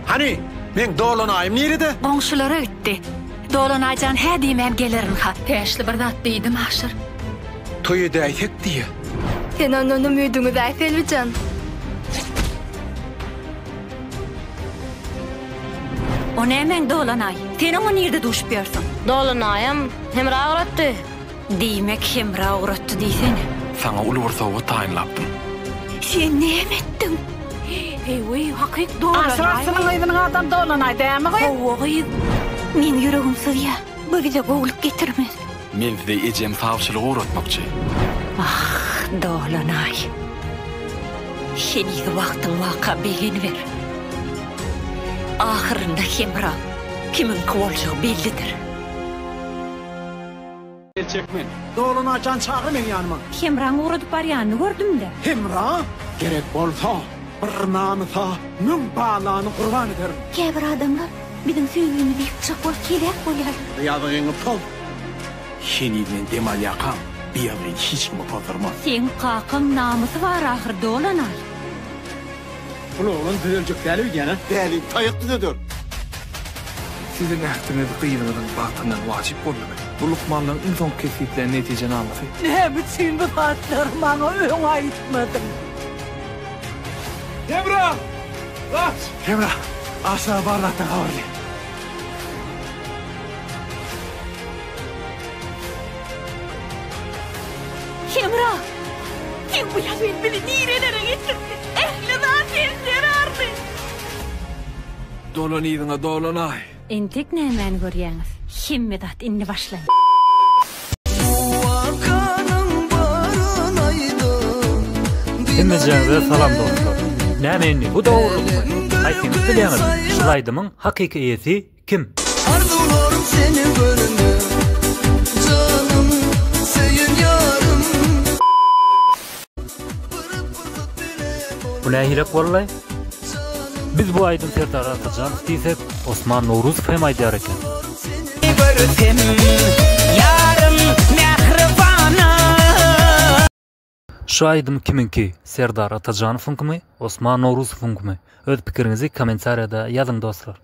Hani men Dolanayım nerede? Qoňşulara gitdi. Dolanayjan hä diýmän gelerin ha. Täşli bir zat diýdim aşyr. Toyu däýsek diýe. Sen onun ümidini däýselbijan. O nämen Dolanay? Sen oňa nerede duşup ýörsiň? Dolanayam hem ragatdy. Diýmek hem ragatdy diýsene. Sana ulu bir sowa taýinlapdym. Sen näme etdiň? Hey, hakyk Dolanay. Asrasynyň ýygyny adam Dolanay däme goý? Ogy. Men ýüregim sızýa. Bu bize gowulyp getirmez. Men size ejem savçylyk öwretmokçy. Dolanay. Şenigi wagtyň waka begin ber. Ahyrynda hemra. Kimin boljagy bellidir. Gerçekmen. Dolanayjan çağır men ýanyma. Hemraň uğradyp barýany gördüm-de. Hemra gerek bolsa bir namysa mün balany kurban ederim. Käbir adamlar bizim süýgümizi ýykjak bolup kelek bolýar. Ýazygyny pol. Şeni bilen demal ýakam. Biýaly hiç kimi pozurmaz. Sen kakam namysy bar ahyr Dolanay. Ulan düzeljek däli ýa-ni. Däli taýykdy dedir. Sizin ähtiniz gıyınının batından vacip bolmaly. Bu lukmanlığın en son kesiplerine netijeni almasy. Ne bütün bu hatlar bana öňe aýtmadym. Hemra! Kaç! Hemra! Aşağı barlaktan havarlı. Hemra! Sen bu ýazyn beni nirelere getirdin? Ehli zaten zerarlı. Dolanýyňa Dolanay. Entek nämen görýäňiz? Himmedat inni başlaýyn. Hemmejäňize salam dostlar. Näme bu dogrulukmy? Aýtyňyz bilýäňiz, şulaýdymyň hakyky ýeti kim? Arzularım seni görünü, canım seyin yarım. Bu nähilek bollay? Biz bu aýdym Serdar Atajan diýsek, Osman Nowruz hem aýdýar eken. Yarım mehribana. Şu aýdym kiminki? Serdar Atajanowyňkymy, Osman Nowruzowyňkymy? Öz pikiriňizi kommentariýada ýazyň dostlar.